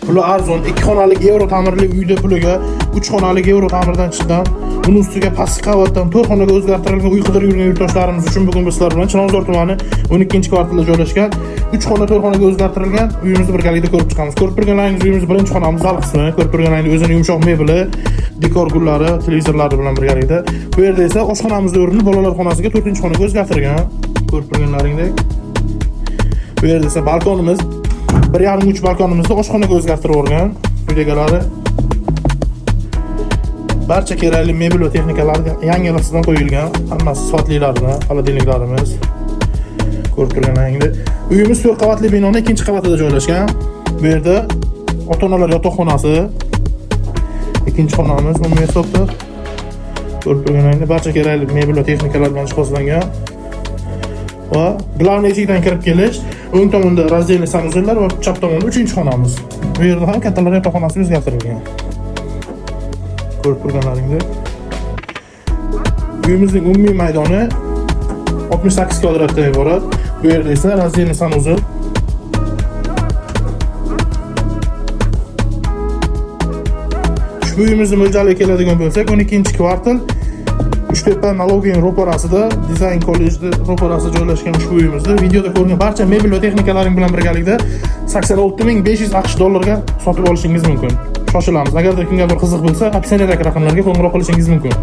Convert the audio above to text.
Bular arzon 2 xonalik Euro ta'mirli uyda puliga 3 xonalik Euro ta'mirdan chiqqan. Buning ustiga pastki qavatdan 4 xonaga o'zgartirilgan uy qidirib yurgan yurtdoshlarimiz uchun bugun biz sizlar bilan Chilonzor tumani 12-kvartalda joylashgan 3 xona 4 xonaga o'zgartirilgan uyimizni birgalikda ko'rib chiqamiz. Ko'rib turganlaringiz uyimiz birinchi xonamiz zal qismi. Ko'rib turganlaringiz o'zining yumshoq mebeli, dekor gullari, televizorlari bilan birgalikda. Bu yerda esa oshxonamizni o'rnini bolalar xonasiga 4-xonaga o'zgartirgan. Ko'rib turganlaringdek. Bu yerda esa balkonimiz 1,5-3 balkonimizni oshxonaga o'zgartirib o'rgan. Uydagilar barcha kerakli mebel va texnikalar yangilasidan qo'yilgan. Hammasi sifatlilardan, xolodilniklarimiz. Ko'rib turganlaringdek. Uyimiz 4 qavatli binoning 2-qavatida joylashgan. Bu yerda ota-onalar yotoqxonasi, 2-xonamiz umumiy hisobda. Ko'rib turganlaringdek barcha kerakli mebel va texnikalar bilan jihozlangan. Va glavniy eshikdan kirib kelish, o'ng tomonda razdelniy sanuzellar va chap tomonda 3-xonamiz. Bu yerda ham kattalar yotoqxonasi o'zgartirilgan. Ko'rib turganlaringdek. Uyimizning umumiy maydoni 68 kvadratdan iborat. Bu yerda esa razdelniy sanuzel. Ushbu uyimizni mo'ljaliga keladigan bo'lsak, 12-kvartal Uchtepa Nalogining ro'parasida, Dizayn kollejida ro'parasida joylashgan ushbu uyimizni videoda ko'rgan barcha mebel va texnikalaring bilan birgalikda 86.500 AQSh dollarga sotib olishingiz mumkin. Shoshilamiz. Agarda kimgadir qiziq bo'lsa, opsiyadagi raqamlarga qo'ng'iroq qilishingiz mumkin.